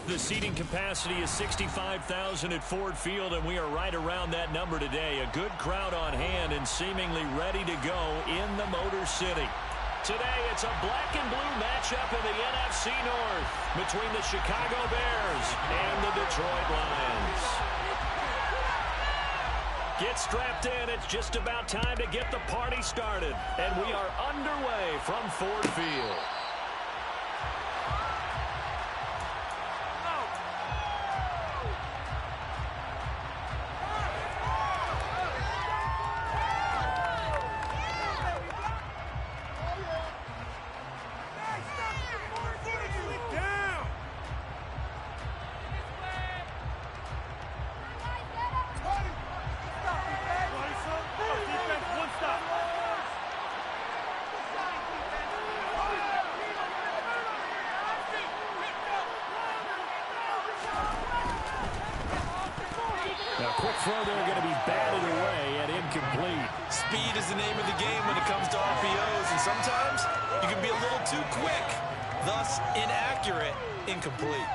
The seating capacity is 65,000 at Ford Field, and we are right around that number today. A good crowd on hand and seemingly ready to go in the Motor City. Today, it's a black and blue matchup in the NFC North between the Chicago Bears and the Detroit Lions. Get strapped in. It's just about time to get the party started. And we are underway from Ford Field. Quick throw there, going to be batted away and incomplete. Speed is the name of the game when it comes to RPOs, and sometimes you can be a little too quick, thus inaccurate, incomplete.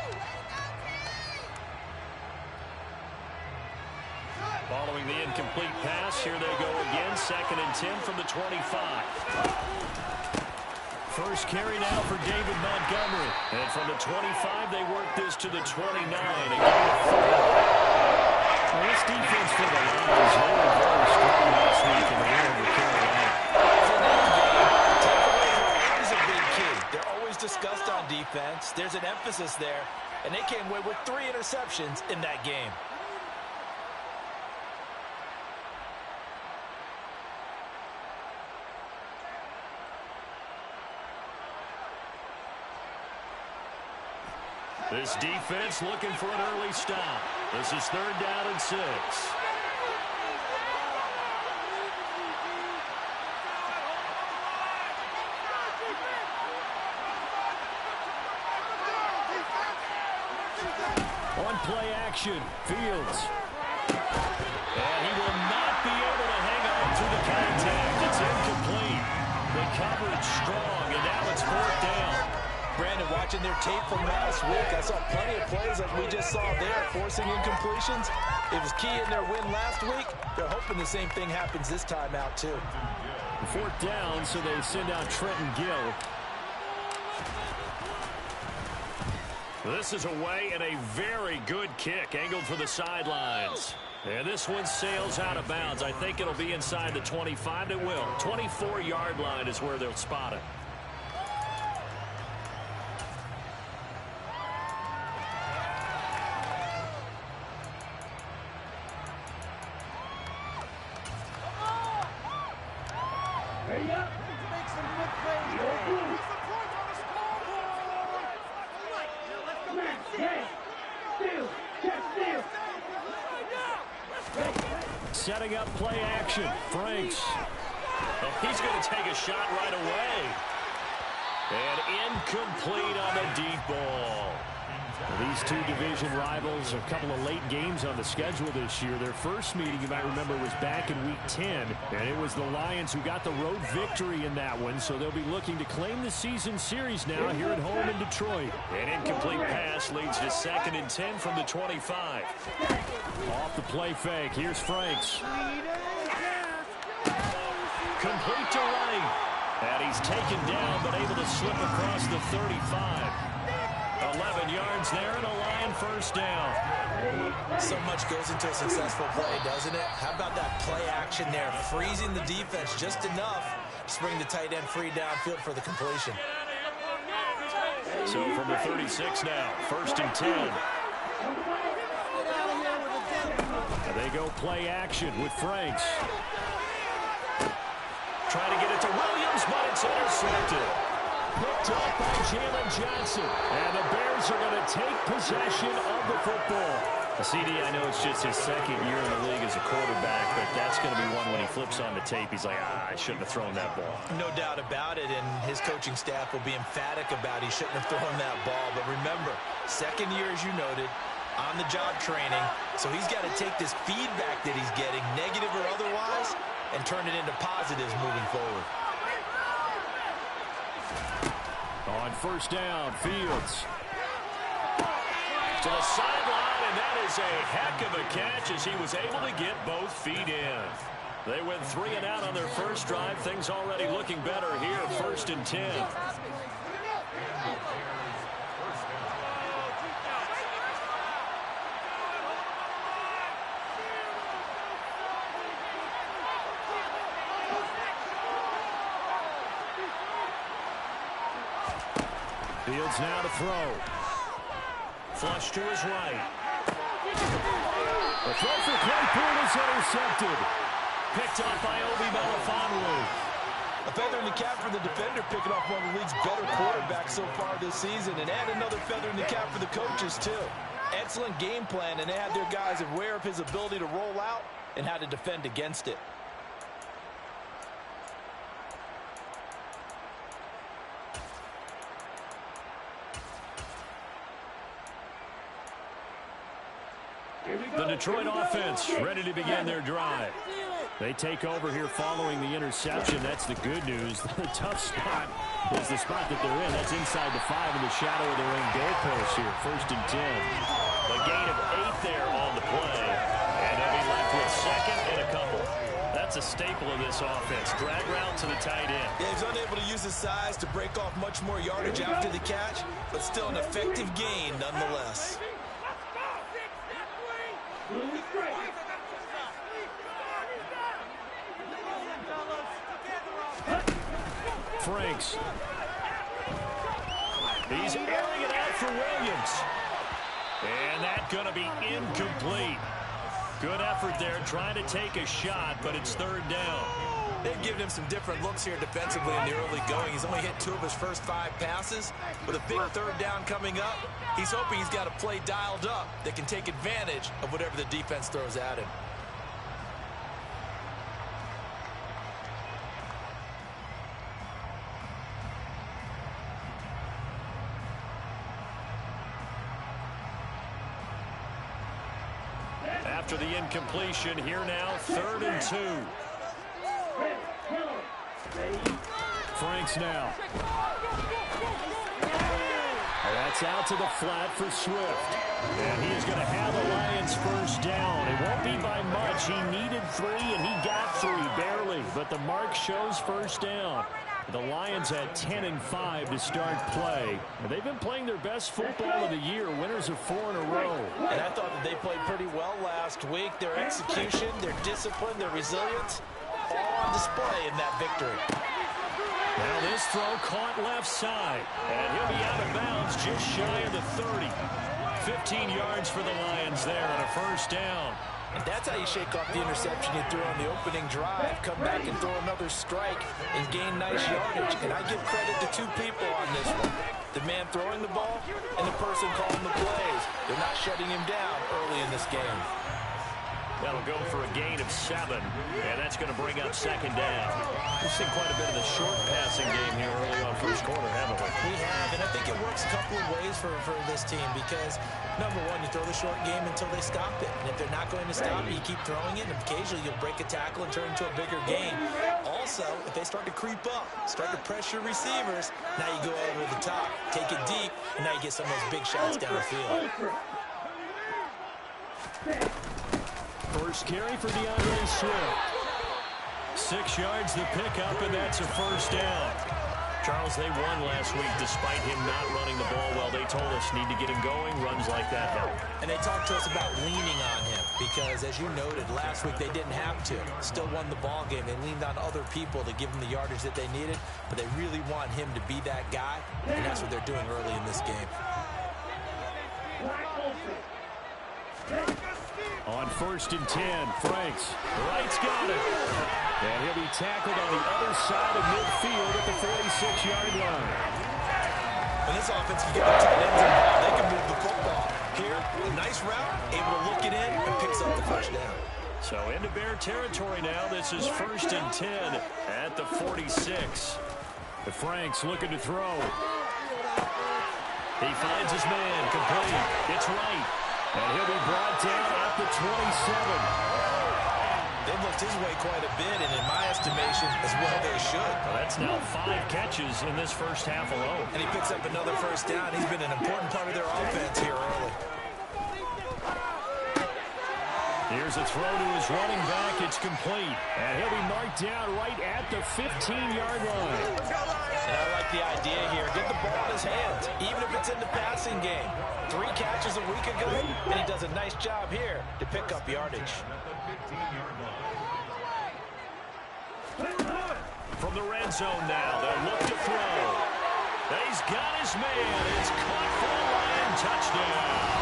Following the incomplete pass, here they go again, 2nd and 10 from the 25. First carry now for David Montgomery. And from the 25, they work this to the 29. Well, this defense for the Lions, they were very strong last week in the win over Carolina. Takeaway is a big key. They're always discussed on defense. There's an emphasis there, and they came away with 3 interceptions in that game. This defense looking for an early stop. This is 3rd down and 6. On play action, Fields. And he will not be able to hang on through the contact. It's incomplete. The coverage strong, and now it's 4th down. Brandon, watching their tape from last week, I saw plenty of plays like we just saw there, forcing incompletions. It was key in their win last week. They're hoping the same thing happens this time out, too. 4th down, so they send out Trenton Gill. This is away and a very good kick, angled for the sidelines. And this one sails out of bounds. I think it'll be inside the 25. It will. 24-yard line is where they'll spot it. Setting up play action. Franks. And he's going to take a shot right away. And incomplete on the deep ball. Well, these two division rivals, a couple of late games on the schedule this year. Their first meeting, you might remember, was back in Week 10. And it was the Lions who got the road victory in that one. So they'll be looking to claim the season series now here at home in Detroit. An incomplete pass leads to 2nd and 10 from the 25. Off the play fake. Here's Franks. Complete to right. And he's taken down, but able to slip across the 35. 11 yards there and a Lion 1st down. So much goes into a successful play, doesn't it? How about that play action there, freezing the defense just enough to bring the tight end free downfield for the completion. So from the 36 now, 1st and 10. They go play action with Franks. Trying to get it to Williams, but it's intercepted. Picked up by Jalen Johnson. And the Bears are going to take possession of the football. CD, I know it's just his 2nd year in the league as a quarterback, but that's going to be one when he flips on the tape. He's like, I shouldn't have thrown that ball. No doubt about it, and his coaching staff will be emphatic about he shouldn't have thrown that ball. But remember, 2nd year, as you noted, on-the-job training, so he's got to take this feedback that he's getting, negative or otherwise, and turn it into positives moving forward. On 1st down, Fields. To the sideline, and that is a heck of a catch as he was able to get both feet in. They went 3 and out on their first drive. Things already looking better here, 1st and 10. Fields now to throw. Flush to his right. The throw for Claypool is intercepted. Picked off by Obi Melifonwu. A feather in the cap for the defender, picking off one of the league's better quarterbacks so far this season. And add another feather in the cap for the coaches, too. Excellent game plan, and they had their guys aware of his ability to roll out and how to defend against it. The Detroit offense ready to begin their drive. They take over here following the interception. That's the good news. The tough spot is the spot that they're in. That's inside the 5 in the shadow of their own goalpost here. 1st and 10. A gain of 8 there on the play. And they'll be left with 2nd and a couple. That's a staple of this offense. Drag route to the tight end. Yeah, he's unable to use his size to break off much more yardage after the catch, but still an effective gain nonetheless. Franks. He's airing it out for Williams. And that's going to be incomplete. Good effort there trying to take a shot, but it's 3rd down. They've given him some different looks here defensively in the early going. He's only hit 2 of his first 5 passes. With a big 3rd down coming up, he's hoping he's got a play dialed up that can take advantage of whatever the defense throws at him. After the incompletion, here now, 3rd and 2. Franks now. That's out to the flat for Swift. And he is going to have the Lions first down. It won't be by much. He needed 3, and he got 3, barely. But the mark shows first down. The Lions had 10 and 5 to start play. And they've been playing their best football of the year. Winners of 4 in a row. And I thought that they played pretty well last week. Their execution, their discipline, their resilience, all on display in that victory. Now this throw caught left side. And he'll be out of bounds just shy of the 30. 15 yards for the Lions there on a first down. And that's how you shake off the interception you threw on the opening drive. Come back and throw another strike and gain nice yardage. And I give credit to 2 people on this one. The man throwing the ball and the person calling the plays. They're not shutting him down early in this game. That'll go for a gain of 7, and that's going to bring up 2nd down. We've seen quite a bit of the short passing game here early on first quarter, haven't we? We have, and I think it works a couple of ways for this team because, number one, you throw the short game until they stop it. And if they're not going to stop it, you keep throwing it, and occasionally you'll break a tackle and turn into a bigger gain. Also, if they start to creep up, start to pressure receivers, now you go over the top, take it deep, and now you get some of those big shots downfield. First carry for DeAndre Swift. 6 yards the pickup, and that's a first down. Charles, they won last week despite him not running the ball well. They told us need to get him going. Runs like that help. And they talked to us about leaning on him because, as you noted, last week they didn't have to. Still won the ball game. They leaned on other people to give them the yardage that they needed, but they really want him to be that guy, and that's what they're doing early in this game. On 1st and 10, Franks. Wright's got it. And he'll be tackled on the other side of midfield at the 46-yard line. When this offense can get the tight ends involved, they can move the football. Here, a nice route, able to look it in, and picks up the first down. So into Bear territory now. This is 1st and 10 at the 46. The Franks looking to throw. He finds his man, complete. It's Wright. And he'll be brought down at the 27. They've looked his way quite a bit, and in my estimation, as well they should. Well, that's now 5 catches in this first half alone. And he picks up another first down. He's been an important part of their offense here early. Here's a throw to his running back. It's complete. And he'll be marked down right at the 15-yard line. And I like the idea here. Get the ball in his hands, even if it's in the passing game. 3 catches a week ago, and he does a nice job here to pick up yardage. From the red zone now, they'll look to throw. He's got his man. It's caught for a Lion touchdown.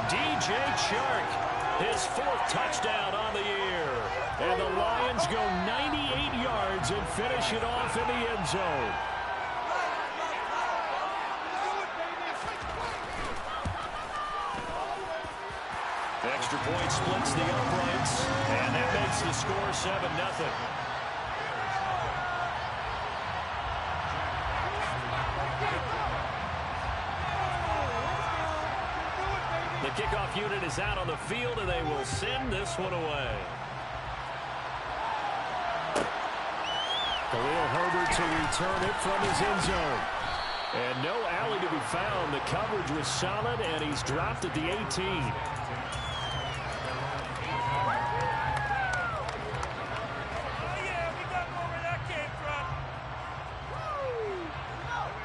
DJ Chark, his 4th touchdown on the year. And the Lions go 98 yards and finish it off in the end zone. Extra point splits the uprights, and that makes the score 7-0. The kickoff unit is out on the field, and they will send this one away. Khalil Herbert to return it from his end zone. And no alley to be found. The coverage was solid, and he's dropped at the 18.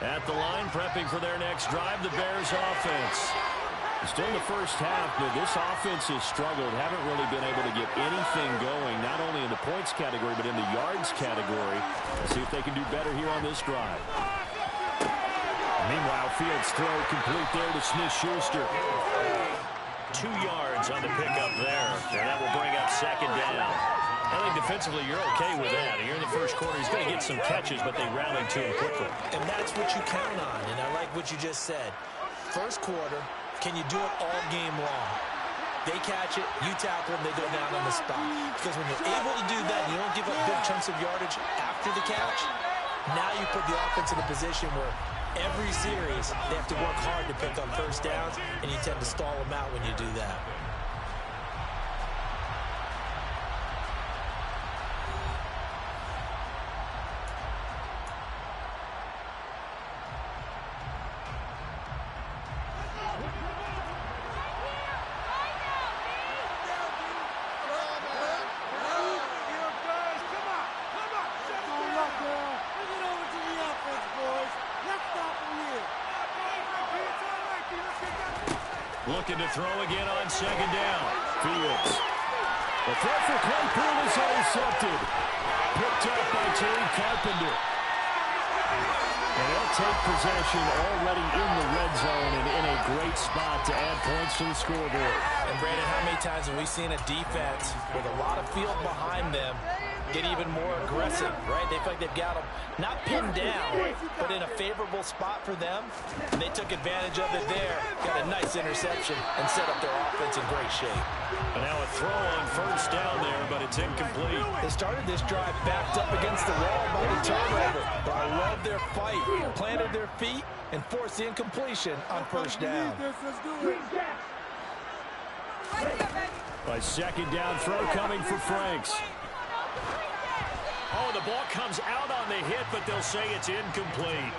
At the line, prepping for their next drive, the Bears offense. Still in the first half, but this offense has struggled. Haven't really been able to get anything going, not only in the points category, but in the yards category. Let's see if they can do better here on this drive. Meanwhile, Fields' throw complete there to Smith-Schuster. 2 yards on the pickup there, and that will bring up 2nd down. I think defensively you're okay with that. Here in the first quarter, he's going to get some catches, but they rallied to him quickly. And that's what you count on, and I like what you just said. First quarter, can you do it all game long? They catch it, you tackle them, they go down on the spot. Because when you're able to do that, and you don't give up big chunks of yardage after the catch, now you put the offense in a position where every series they have to work hard to pick up first downs, and you tend to stall them out when you do that. Looking to throw again on 2nd down. Fields. The throw for Claypool is intercepted. Picked up by Tariq Carpenter. And they'll take possession already in the red zone and in a great spot to add points to the scoreboard. And Brandon, how many times have we seen a defense with a lot of field behind them get even more aggressive, right? They feel like they've got them not pinned down, but in a favorable spot for them. And they took advantage of it there, got a nice interception, and set up their offense in great shape. And now a throw on 1st down there, but it's incomplete. They started this drive backed up against the wall by the turnover, but I love their fight. Planted their feet and forced the incompletion on 1st down. A 2nd down throw coming for Franks. Oh, the ball comes out on the hit, but they'll say it's incomplete.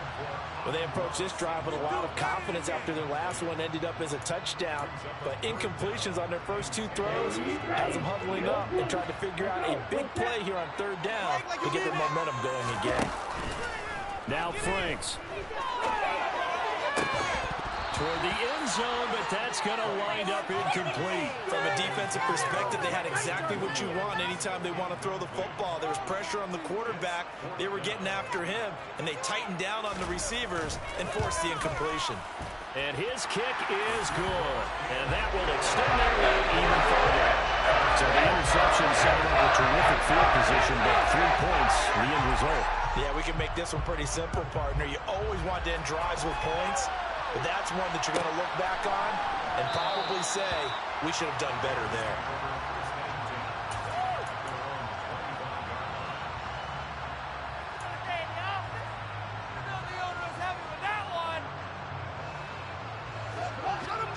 Well, they approached this drive with a lot of confidence after their last one ended up as a touchdown. But incompletions on their first 2 throws has them huddling up and trying to figure out a big play here on 3rd down to get their momentum going again. Now Franks. Toward the end zone, but that's going to wind up incomplete. From a defensive perspective, they had exactly what you want anytime they want to throw the football. There was pressure on the quarterback. They were getting after him, and they tightened down on the receivers and forced the incompletion. And his kick is good. And that will extend their lead even further. So the interception set up a terrific field position, but 3 points, the end result. Yeah, we can make this one pretty simple, partner. You always want to end drives with points. But that's one that you're going to look back on and probably say, we should have done better there.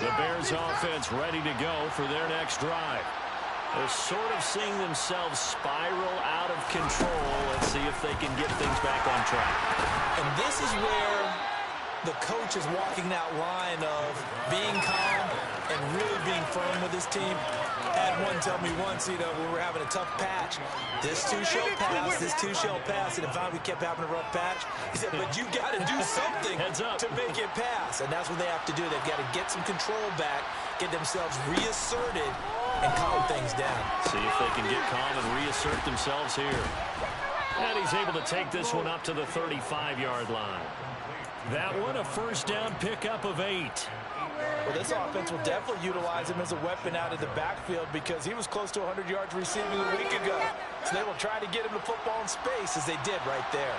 The Bears offense ready to go for their next drive. They're sort of seeing themselves spiral out of control. Let's see if they can get things back on track. And this is where the coach is walking that line of being calm and really being firm with his team. someone tell me once, when we're having a tough patch, this too shall pass, this too shall pass. And if we kept having a rough patch, he said, but you got to do something to make it pass. And that's what they have to do. They've got to get some control back, get themselves reasserted, and calm things down. See if they can get calm and reassert themselves here. And he's able to take this one up to the 35-yard line. That one, a first down pickup of 8. Well, this offense will definitely utilize him as a weapon out of the backfield because he was close to 100 yards receiving a week ago. So they will try to get him the football in space as they did right there.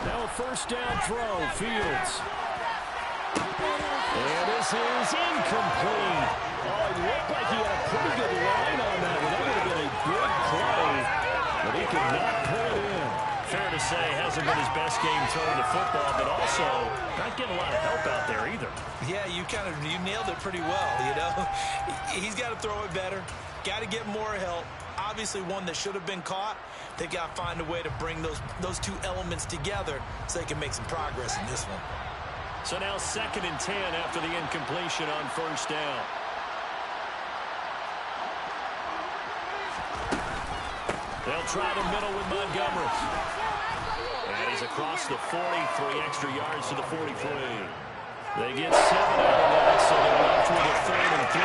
Now a first down throw, Fields. And this is incomplete. Oh, it looked like he had a pretty good line on that one. That would have been a big play, but he could not pull it in. Fair to say, hasn't been his best game throwing the football, but also not getting a lot of help out there either. Yeah, you nailed it pretty well, He's got to throw it better, got to get more help. Obviously one that should have been caught. They got to find a way to bring those two elements together so they can make some progress in this one. So now 2nd and 10 after the incompletion on first down. They'll try the middle with Montgomery. And he's across the 40, 3 extra yards to the 43. They get 7 out of that, so they're left with a 3rd and 3.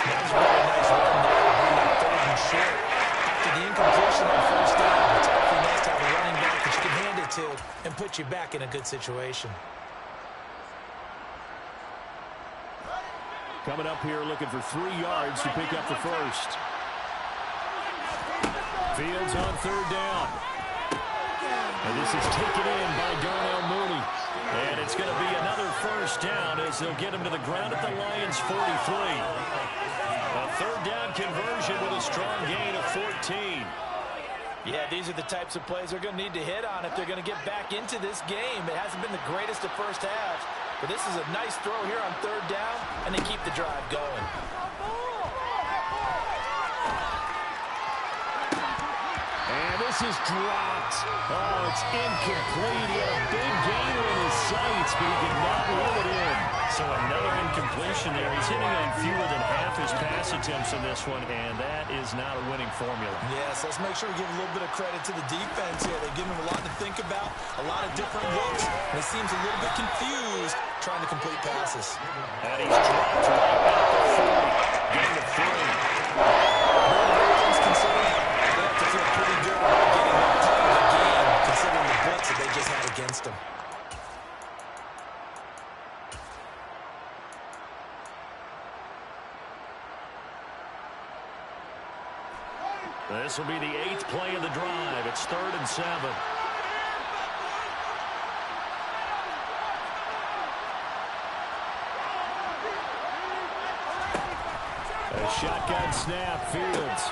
That's really nice run there, bring that 3rd and short. After the incompletion on first down, it's awfully nice to have a running back that you can hand it to and put you back in a good situation. Coming up here looking for 3 yards to pick up the first. Fields on 3rd down. And this is taken in by Darnell Mooney. And it's going to be another first down as they'll get him to the ground at the Lions' 43. A 3rd down conversion with a strong gain of 14. Yeah, these are the types of plays they're going to need to hit on if they're going to get back into this game. It hasn't been the greatest of first halves, but this is a nice throw here on 3rd down, and they keep the drive going. And this is dropped. Oh, it's incomplete. He had a big gainer in his sights, but he did not reel it in. So another incompletion there. He's hitting on fewer than half his pass attempts in this one, and that is not a winning formula. Yes, let's make sure we give a little bit of credit to the defense here. They give him a lot to think about, a lot of different looks, and he seems a little bit confused trying to complete passes. And he's dropped right back to 40. Gain of 3. Considering they have to feel pretty good about getting that type of a game, considering the blitz that they just had against them. This will be the 8th play of the drive. It's 3rd and 7. A shotgun snap. Fields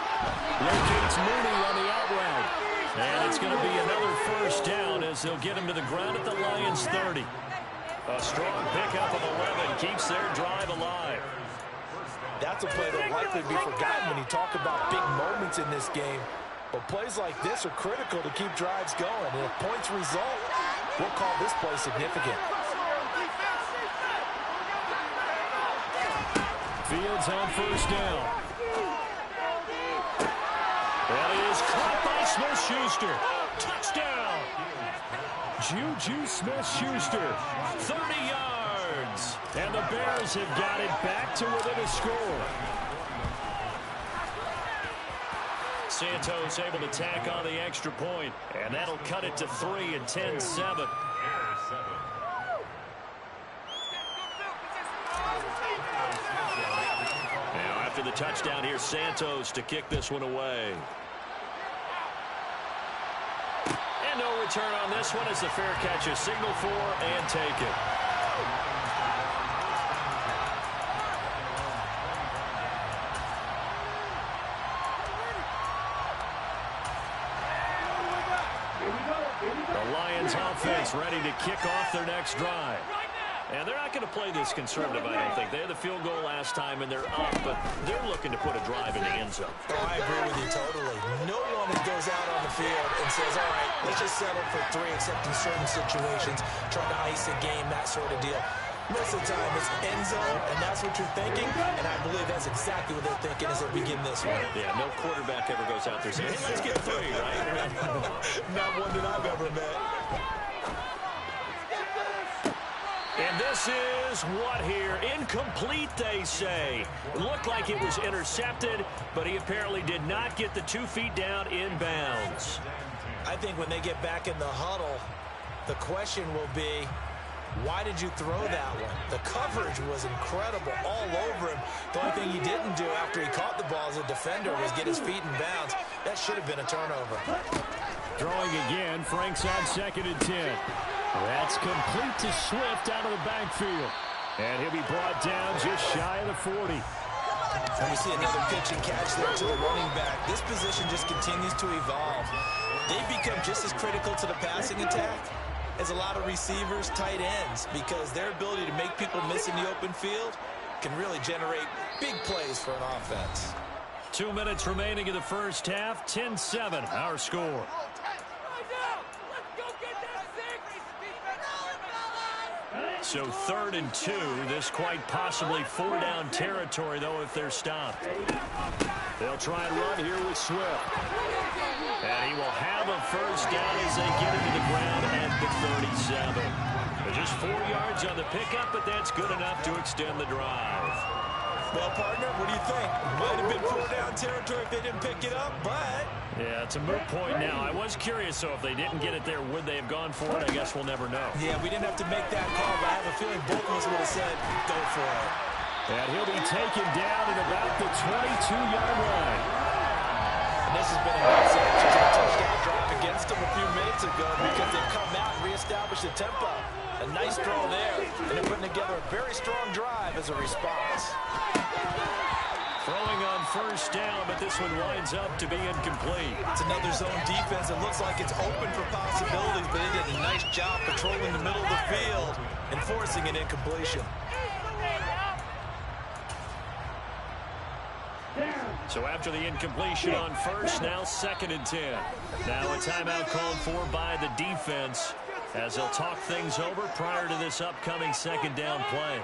locates Mooney on the out route. And it's going to be another first down as they'll get him to the ground at the Lions' 30. A strong pickup of 11 keeps their drive alive. That's a play that will likely be forgotten when you talk about big moments in this game. But plays like this are critical to keep drives going. And if points result, we'll call this play significant. Fields on first down. That is caught by Smith-Schuster. Touchdown! Juju Smith-Schuster, 30 yards. And the Bears have got it back to within a score. Santos able to tack on the extra point, and that'll cut it to 3 and 10-7. Now after the touchdown, here's Santos to kick this one away. And no return on this one as the fair catch is signaled for and taken. The Lions offense ready to kick off their next drive. And they're not going to play this conservative, I don't think. They had the field goal last time, and they're up, but they're looking to put a drive in the end zone. Oh, I agree with you totally. No one goes out on the field and says, all right, let's just settle for 3, except in certain situations, trying to ice a game, that sort of deal. Most of the time it's end zone, and that's what you're thinking, and I believe that's exactly what they're thinking as they begin this one. Yeah, no quarterback ever goes out there saying, hey, let's get 3, right? Not one that I've ever met. And this is what here? Incomplete, they say. Looked like it was intercepted, but he apparently did not get the 2 feet down in bounds. I think when they get back in the huddle, the question will be, why did you throw that one? The coverage was incredible all over him. The only thing he didn't do after he caught the ball as a defender was get his feet in bounds. That should have been a turnover. Throwing again, Frank's on 2nd and 10. That's complete to Swift out of the backfield. And he'll be brought down just shy of the 40. And we see another pitch and catch there to the running back. This position just continues to evolve. They become just as critical to the passing attack as a lot of receivers, tight ends, because their ability to make people miss in the open field can really generate big plays for an offense. 2 minutes remaining in the first half, 10-7, our score. So 3rd and 2, this quite possibly 4-down territory, though, if they're stopped. They'll try and run here with Swift. And he will have a first down as they get into the ground at the 37. Just 4 yards on the pickup, but that's good enough to extend the drive. Well, partner, what do you think? Might have been 4-down territory if they didn't pick it up, but... Yeah, it's a moot point now. I was curious, so if they didn't get it there, would they have gone for it? I guess we'll never know. Yeah, we didn't have to make that call, but I have a feeling both of us would have said, go for it. And he'll be taken down at about the 22-yard line. And this has been a nice action to the touchdown drive against them a few minutes ago because they've come out and reestablished the tempo. A nice throw there, and they're putting together a very strong drive as a response. Throwing on first down, but this one winds up to be incomplete. It's another zone defense. It looks like it's open for possibilities, but they did a nice job patrolling the middle of the field and forcing an incompletion. So after the incompletion on first, now 2nd and 10. Now a timeout called for by the defense as they'll talk things over prior to this upcoming 2nd down play.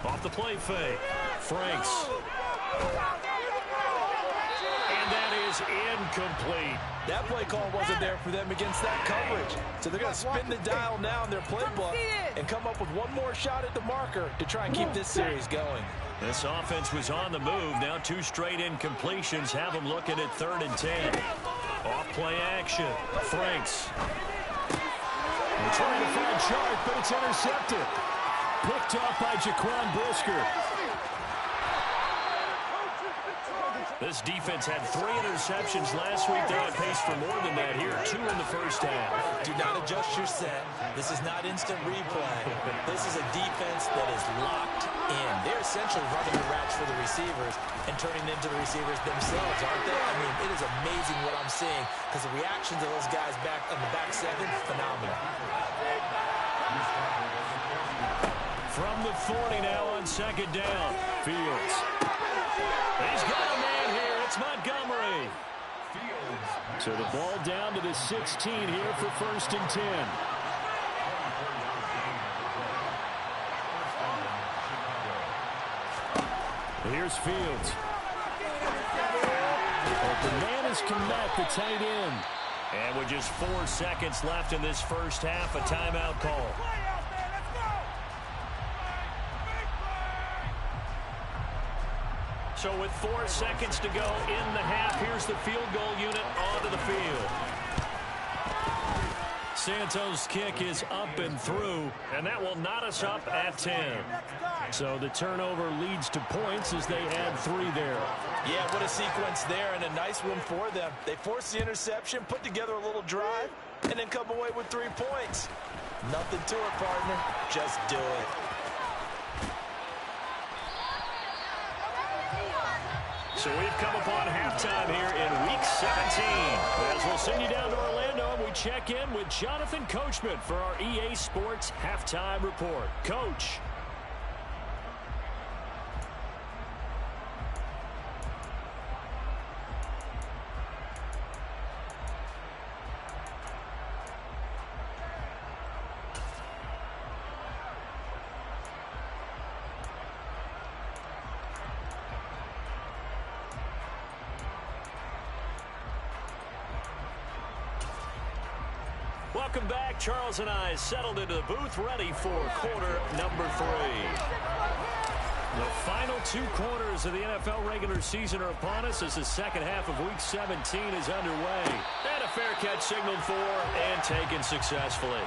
Off the play fake, Franks. And that is incomplete. That play call wasn't there for them against that coverage. So they're going to spin the dial now in their playbook and come up with one more shot at the marker to try and keep this series going. This offense was on the move. Now 2 straight incompletions have them looking at 3rd and 10. Off play action, Franks. They're trying to find Chark, but it's intercepted. Picked up by Jaquan Brisker. This defense had 3 interceptions last week. They're on pace for more than that here. 2 in the first half. Do not adjust your set. This is not instant replay. This is a defense that is locked in. They're essentially running the routes for the receivers and turning them to the receivers themselves, aren't they? I mean, it is amazing what I'm seeing because the reactions of those guys back on the back 7, phenomenal. From the 40 now on 2nd down. Fields. He's got a man here. It's Montgomery. So the ball down to the 16 here for 1st and 10. Here's Fields. Open man is Kmet, the tight end. And with just 4 seconds left in this first half, a timeout call. So with 4 seconds to go in the half, here's the field goal unit onto the field. Santos' kick is up and through, and that will knot us up at 10. So the turnover leads to points as they add 3 there. Yeah, what a sequence there, and a nice one for them. They force the interception, put together a little drive, and then come away with 3 points. Nothing to it, partner. Just do it. So we've come upon halftime here in Week 17. As we'll send you down to Orlando, and we check in with Jonathan Coachman for our EA Sports Halftime Report. Coach. Welcome back. Charles and I settled into the booth, ready for quarter number 3. The final 2 quarters of the NFL regular season are upon us as the second half of Week 17 is underway. And a fair catch signaled for and taken successfully.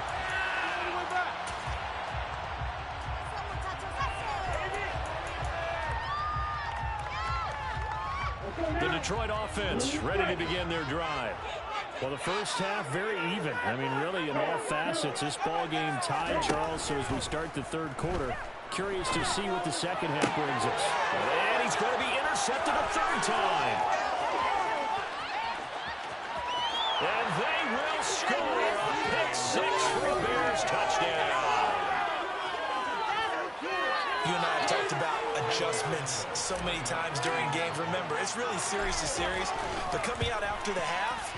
The Detroit offense ready to begin their drive. Well, the first half, very even. I mean, really, in all facets, this ball game tied, Charles. So as we start the third quarter, curious to see what the second half brings us. And he's going to be intercepted a third time. And they will score a pick 6 for a Bears touchdown. You and I have talked about adjustments so many times during games. Remember, it's really series to series. But coming out after the half,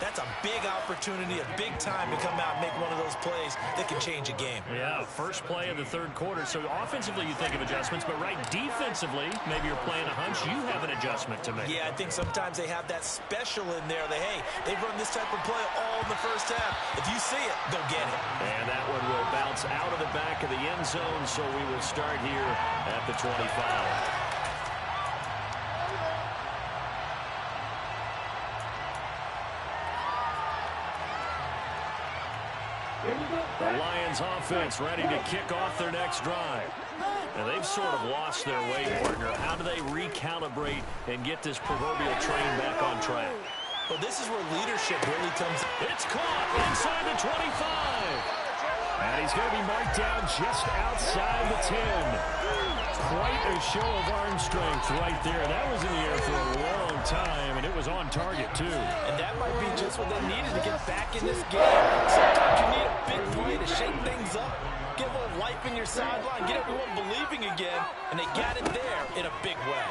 that's a big opportunity, a big time to come out and make one of those plays that can change a game. Yeah, first play of the third quarter. So offensively, you think of adjustments, but right defensively, maybe you're playing a hunch. You have an adjustment to make. Yeah, I think sometimes they have that special in there that, hey, they've run this type of play all in the first half. If you see it, go get it. And that one will bounce out of the back of the end zone, so we will start here at the 25. The Lions offense ready to kick off their next drive. Now they've sort of lost their way, partner. How do they recalibrate and get this proverbial train back on track? Well, this is where leadership really comes. It's caught inside the 25. And he's going to be marked down just outside the 10. Quite a show of arm strength right there. That was in the air for a long time, and it was on target, too. And that might be just what they needed to get back in this game. Sometimes you need a big play to shake things up, get a little life in your sideline, get everyone believing again, and they got it there in a big way.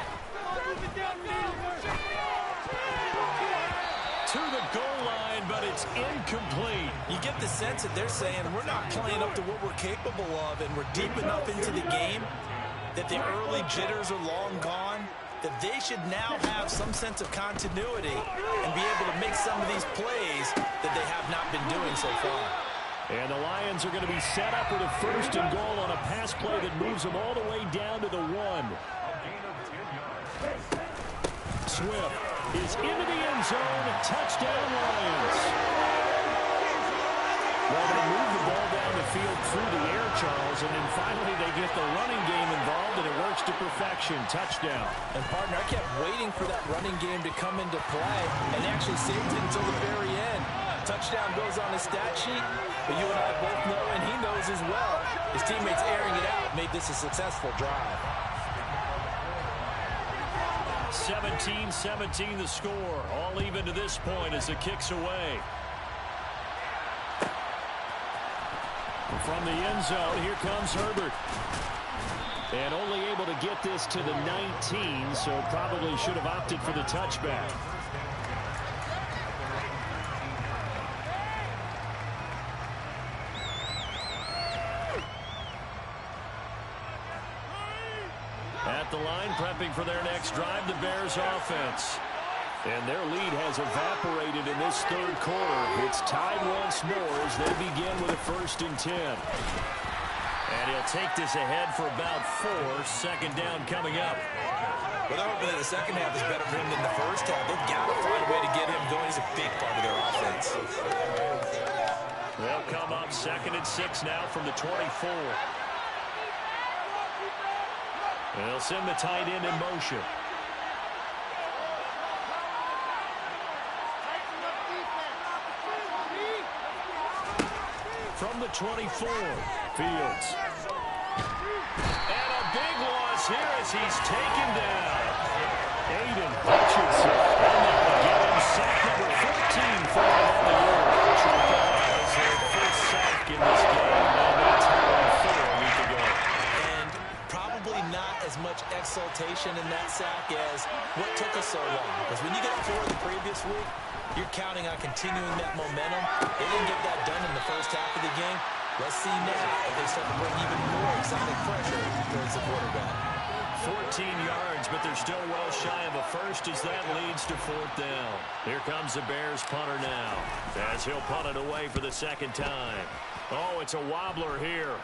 To the goal line, but it's incomplete. You get the sense that they're saying we're not playing up to what we're capable of, and we're deep enough into the game that the early jitters are long gone, that they should now have some sense of continuity and be able to make some of these plays that they have not been doing so far. And the Lions are going to be set up with a 1st and goal on a pass play that moves them all the way down to the 1. Swift is into the end zone. Touchdown, Lions. Well, they move the ball down the field through the air, Charles, and then finally they get the running game involved, and it works to perfection. Touchdown. And, partner, I kept waiting for that running game to come into play, and they actually saved it until the very end. Touchdown goes on his stat sheet, but you and I both know, and he knows as well, his teammates airing it out made this a successful drive. 17-17 the score. All even to this point as the kick's away. From the end zone, here comes Herbert. And only able to get this to the 19, so probably should have opted for the touchback. At the line, prepping for their next drive, the Bears offense. And their lead has evaporated in this third quarter. It's tied once more as they begin with a 1st and 10. And he'll take this ahead for about 4. 2nd down coming up. Well, they're hoping that the second half is better for him than the first half. They've got to find a way to get him going. He's a big part of their offense. They'll come up 2nd and 6 now from the 24. And they'll send the tight end in motion. From the 24, Fields. And a big loss here as he's taken down. Aiden Hutchinson. And that will get him sack number 14 for him on the year. as much exultation in that sack as what took us so long. Because when you get 4 the previous week, you're counting on continuing that momentum. They didn't get that done in the first half of the game. Let's see now if they start to bring even more exotic pressure towards the quarterback. 14 yards, but they're still well shy of a first as that leads to 4th down. Here comes the Bears punter now as he'll punt it away for the second time. Oh, it's a wobbler here.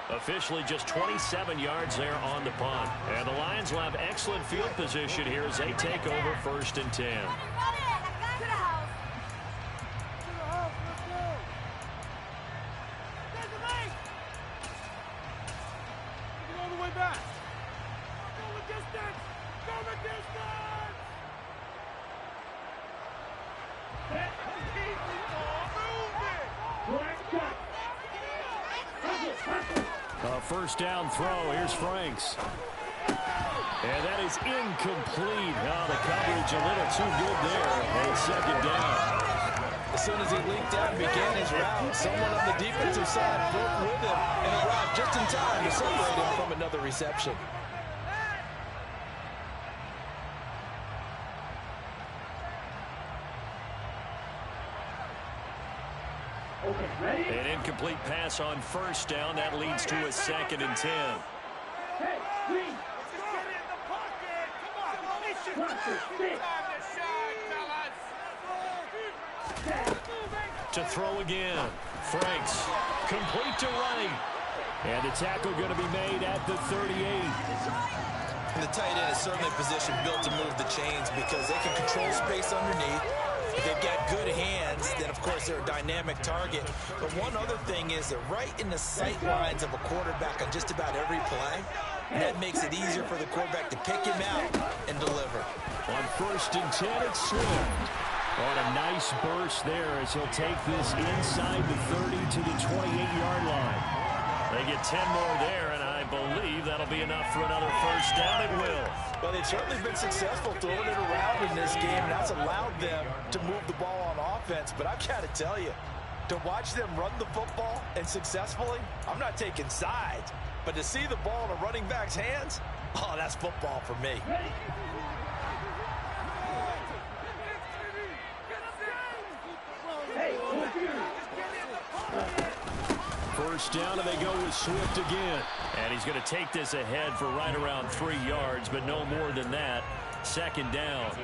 Officially just 27 yards there on the punt. And the Lions will have excellent field position here as they take over 1st and 10. First down throw. Here's Franks. And that is incomplete. Oh, the coverage a little too good there. And 2nd down. As soon as he leaked out and began his route, someone on the defensive side broke with him and arrived just in time to separate him from another reception. An incomplete pass on 1st down. That leads to a 2nd and 10. To throw again. Franks. Complete to right. And the tackle going to be made at the 38. And the tight end is certainly a position built to move the chains because they can control space underneath. If they've got good hands, then, of course, they're a dynamic target. But one other thing is they're right in the sight lines of a quarterback on just about every play. And that makes it easier for the quarterback to pick him out and deliver. On 1st and 10, it's Swift. On a nice burst there as he'll take this inside the 30 to the 28-yard line. They get 10 more there, and I believe that'll be enough for another 1st down. It will. Well, they've certainly been successful throwing it around in this game, and that's allowed them to move the ball on offense. But I've got to tell you, to watch them run the football and successfully, I'm not taking sides. But to see the ball in a running back's hands, oh, that's football for me. First down, and they go with Swift again. And he's going to take this ahead for right around 3 yards, but no more than that. 2nd down.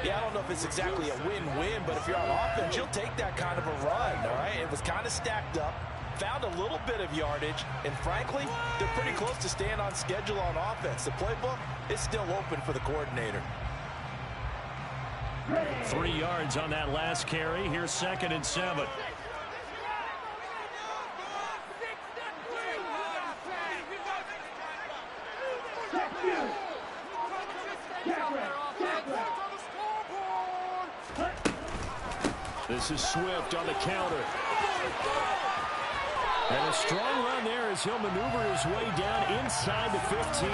Yeah, I don't know if it's exactly a win-win, but if you're on offense, you'll take that kind of a run, all right? It was kind of stacked up, found a little bit of yardage, and frankly, they're pretty close to staying on schedule on offense. The playbook is still open for the coordinator. 3 yards on that last carry. Here's 2nd and 7. This is Swift on the counter. And a strong run there as he'll maneuver his way down inside the 15.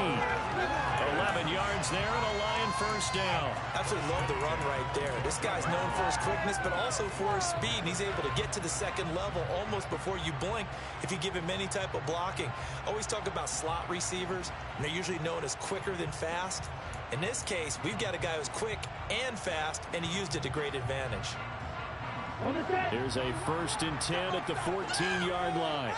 11 yards there and a Lion 1st down. Absolutely love the run right there. This guy's known for his quickness, but also for his speed. And he's able to get to the 2nd level almost before you blink if you give him any type of blocking. Always talk about slot receivers, and they're usually known as quicker than fast. In this case, we've got a guy who's quick and fast, and he used it to great advantage. Here's a 1st and 10 at the 14-yard line.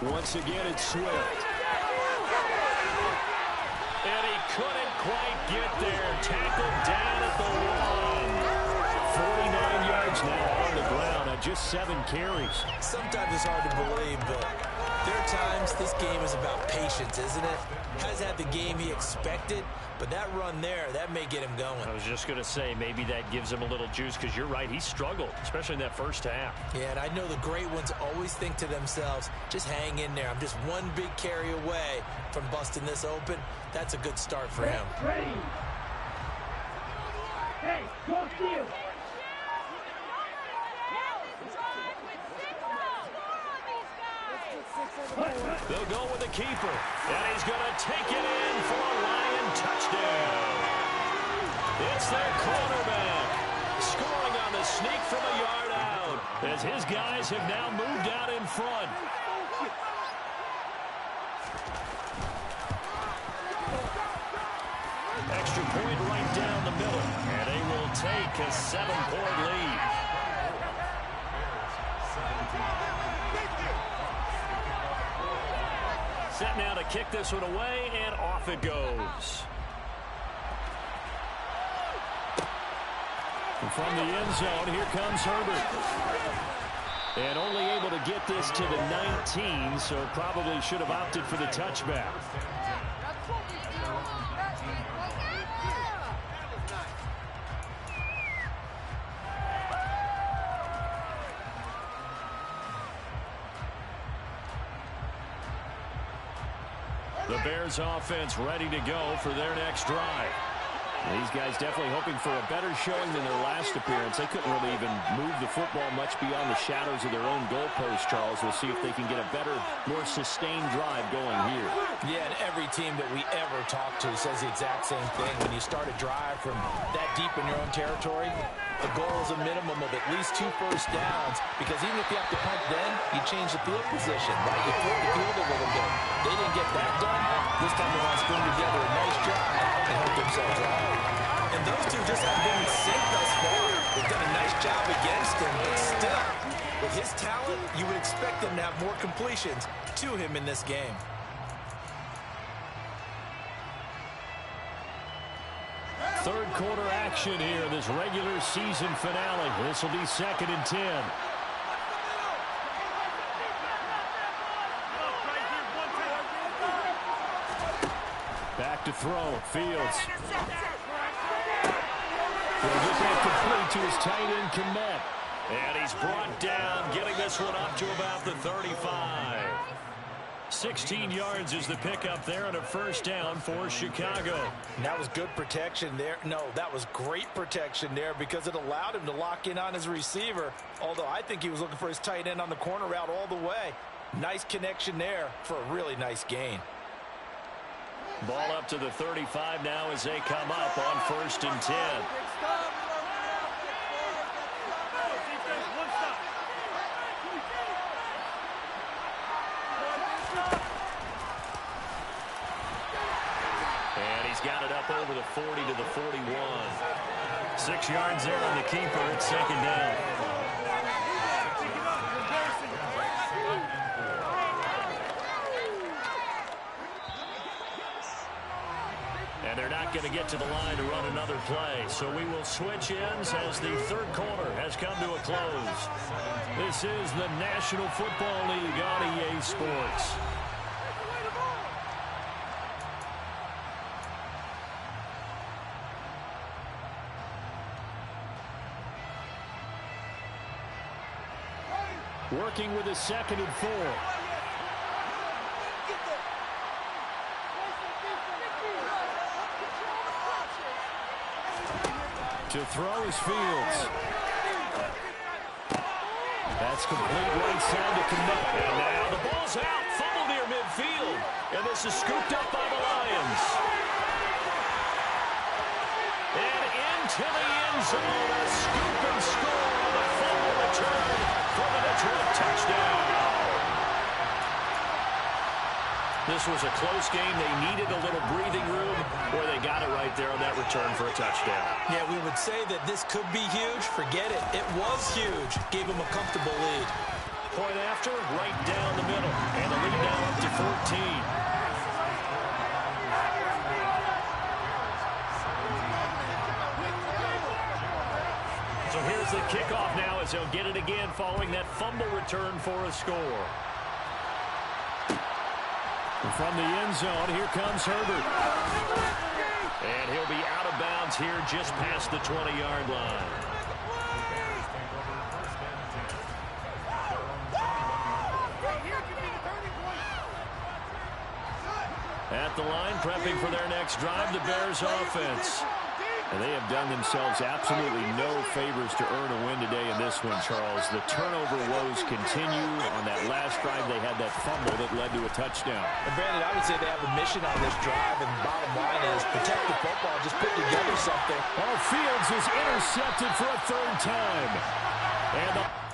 Once again, it's Swift. And he couldn't quite get there. Tackled down at the 1. 49 yards now on the ground on just 7 carries. Sometimes it's hard to believe, but there are times this game is about patience, isn't it? Has had the game he expected, but that run there, that may get him going. I was just going to say, maybe that gives him a little juice, because you're right, he struggled, especially in that first half. Yeah, and I know the great ones always think to themselves, just hang in there. I'm just one big carry away from busting this open. That's a good start for him. Ready. Hey, go steal. They'll go with the keeper, and he's going to take it in for a Lion touchdown. It's their quarterback. sneak from a yard out as his guys have now moved out in front. Extra point right down the middle, and they will take a 7-point lead. Set now to kick this one away, and off it goes. From the end zone, here comes Herbert. And only able to get this to the 19, so probably should have opted for the touchback. The Bears offense ready to go for their next drive. These guys definitely hoping for a better showing than their last appearance. They couldn't really even move the football much beyond the shadows of their own goalpost, Charles. We'll see if they can get a better, more sustained drive going here. Yeah, and every team that we ever talk to says the exact same thing. When you start a drive from that deep in your own territory, the goal is a minimum of at least 2 first downs, because even if you have to punt then, you change the field position, right? You flip the field a little bit. They didn't get that done. This time they want to string together a nice drive and help themselves out. And those two just haven't been in sync thus far. They've done a nice job against him, but still, with his talent, you would expect them to have more completions to him in this game. Third quarter action here in this regular season finale. This will be 2nd and 10. Back to throw. Fields. He'll get that complete to his tight end, Kmet. And he's brought down, getting this one up to about the 35. 16 yards is the pickup there, and a first down for Chicago. And that was good protection there. No, that was great protection there because it allowed him to lock in on his receiver, although I think he was looking for his tight end on the corner route all the way. Nice connection there for a really nice gain. Ball up to the 35 now as they come up on 1st and 10. And he's got it up over the 40 to the 41. 6 yards there on the keeper. It's 2nd down. And they're not going to get to the line to run another play. So we will switch ends as the third quarter has come to a close. This is the National Football League on EA Sports. Working with a 2nd and 4. To throw is Fields. That's complete right side to Kmet. And now the ball's out. Fumble near midfield. And this is scooped up by the Lions. And into the end zone. A scoop and score on the fumble return for the Detroit touchdown. This was a close game. They needed a little breathing room, or they got it right there on that return for a touchdown. Yeah, we would say that this could be huge. Forget it. It was huge. Gave them a comfortable lead. Point after, right down the middle. And the lead now up to 14. So here's the kickoff now as they'll get it again following that fumble return for a score. From the end zone, here comes Herbert. And he'll be out of bounds here just past the 20-yard line. At the line, prepping for their next drive, the Bears offense. And they have done themselves absolutely no favors to earn a win today in this one, Charles. The turnover woes continue. On that last drive, they had that fumble that led to a touchdown. And Brandon, I would say they have a mission on this drive, and the bottom line is protect the football, just put together something. Fields is intercepted for a third time. And the